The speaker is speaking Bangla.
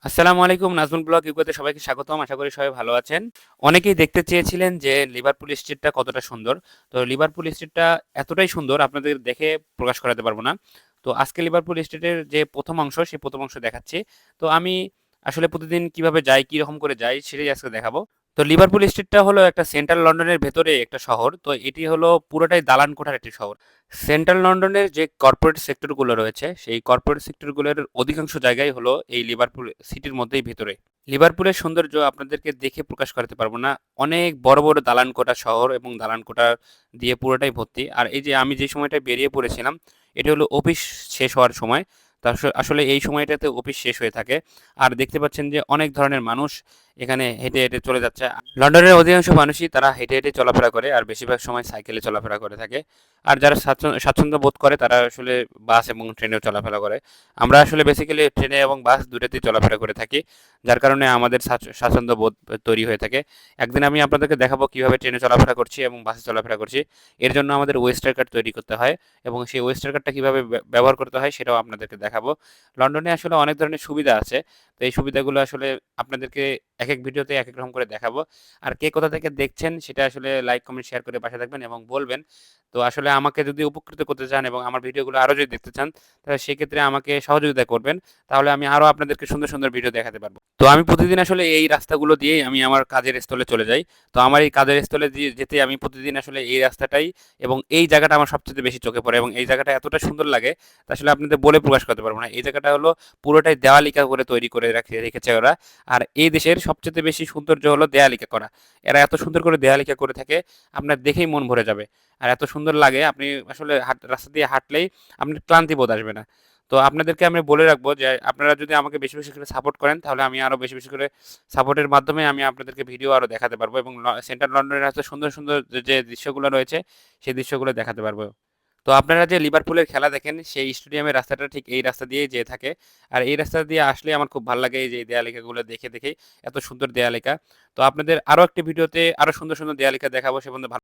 আসসালামু আলাইকুম, নাজমুল ব্লগ ইউকেতে সবাইকে স্বাগতম। আশা করি সবাই ভালো আছেন। অনেকেই দেখতে চেয়েছিলেন যে লিভারপুল স্ট্রিটটা কতটা সুন্দর। তো লিভারপুল স্ট্রিটটা এতটাই সুন্দর আপনাদের দেখে প্রকাশ করাতে পারব না। তো আজকে লিভারপুল স্ট্রিটের যে ১ম অংশ সেই ১ম অংশ দেখাচ্ছি। তো আমি আসলে প্রতিদিন কিভাবে যাই, কিরকম করে যাই সেটাই আজকে দেখাবো। তো লিভারপুল স্ট্রিটটা হলো একটা সেন্ট্রাল লন্ডনের ভেতরে একটা শহর। তো এটি হলো পুরোটাই দালান কোঠার একটি শহর। সেন্ট্রাল লন্ডনের যে কর্পোরেট সেক্টরগুলো রয়েছে, সেই কর্পোরেট সেক্টরগুলোর অধিকাংশ জায়গাই হলো এই লিভারপুল সিটির মধ্যেই ভেতরে। লিভারপুলের সৌন্দর্য আপনাদেরকে দেখে প্রকাশ করাতে পারবো না। অনেক বড়, বড় দালান কোঠা শহর এবং দালান কোঠা দিয়ে পুরোটাই ভর্তি। আর এই যে আমি যে সময়টায় বেরিয়ে পড়েছিলাম, এটা হলো অফিস শেষ হওয়ার সময়। তো আসলে এই সময়টাতে অফিস শেষ হয়ে থাকে। আর দেখতে পাচ্ছেন যে অনেক ধরনের মানুষ এখানে হেঁটে, হেঁটে চলে যাচ্ছে। লন্ডনের অধিকাংশ মানুষই তারা হেঁটে, হেঁটে চলাফেরা করে আর বেশিরভাগ সময় সাইকেলে চলাফেরা করে থাকে। আর যারা স্বাচ্ছন্দ্য বোধ করে তারা আসলে বাস এবং ট্রেনেও চলাফেরা করে। আমরা আসলে বেসিক্যালি ট্রেনে এবং বাস দুটাতেই চলাফেরা করে থাকি। যার কারণে আমাদের স্বাচ্ছন্দ্য বোধ তৈরি হয়ে থাকে। একদিন আমি আপনাদেরকে দেখাবো কিভাবে ট্রেনে চলাফেরা করছি এবং বাসে চলাফেরা করছি। এর জন্য আমাদের ওয়েস্টার কার্ড তৈরি করতে হয় এবং সেই ওয়েস্টার কার্ডটা কিভাবে ব্যবহার করতে হয় সেটাও আপনাদেরকে দেখাবো। লন্ডনে আসলে অনেক ধরনের সুবিধা আছে। তো এই সুবিধাগুলো আসলে আপনাদেরকে একেক ভিডিওতে একেক রকম করে দেখাবো। আর কে কোথা থেকে দেখছেন সেটা আসলে লাইক, কমেন্ট, শেয়ার করে পাশে থাকবেন এবং বলবেন। তো আসলে আমাকে যদি উপকৃত করতে চান এবং আমার ভিডিওগুলো আরও যদি দেখতে চান, তাহলে সেক্ষেত্রে আমাকে সহযোগিতা করবেন। তাহলে আমি আরও আপনাদেরকে সুন্দর, সুন্দর ভিডিও দেখাতে পারবো। তো আমি প্রতিদিন আসলে এই রাস্তাগুলো দিয়েই আমি আমার কাজের স্থলে চলে যাই। তো আমার এই কাজের স্থলে দিয়ে যেতে আমি প্রতিদিন আসলে এই রাস্তাটাই এবং এই জায়গাটা আমার সবচেয়ে বেশি চোখে পড়ে এবং এই জায়গাটা এতটা সুন্দর লাগে, তা আসলে আপনাদের বলে প্রকাশ করতে পারবো না। এই জায়গাটা হলো পুরোটাই দেওয়ালিকা করে তৈরি করে রেখেছে ওরা। আর এই দেশের সবচেয়ে বেশি সৌন্দর্য হলো দেয়ালিকা করা। এরা এত সুন্দর করে দেয়ালিকা করে থাকে, আপনার দেখেই মন ভরে যাবে। আর এত সুন্দর লাগে আপনি আসলে রাস্তা দিয়ে হাঁটলেই আপনার ক্লান্তি বোধ আসবে না। তো আপনাদেরকে আমি বলে রাখবো যে আপনারা যদি আমাকে বেশি, বেশি করে সাপোর্ট করেন তাহলে আমি আরও বেশি, বেশি করে সাপোর্টের মাধ্যমে আমি আপনাদেরকে ভিডিও আরও দেখাতে পারবো এবং সেন্ট্রাল লন্ডনের এত সুন্দর, সুন্দর যে দৃশ্যগুলো রয়েছে সেই দৃশ্যগুলো দেখাতে পারবো। তো আপনারা যে লিভারপুলের খেলা দেখেন সেই স্টেডিয়ামের রাস্তাটা ঠিক এই রাস্তা দিয়েই যেয়ে থাকে। আর এই রাস্তা দিয়ে আসলে আমার খুব ভালো লাগে এই যে এই দেয়ালিকাগুলো দেখে, দেখেই এত সুন্দর দেয়ালিকা। তো আপনাদের আরও একটি ভিডিওতে আরও সুন্দর, সুন্দর দেয়ালিকা দেখাবো। সে পর্যন্ত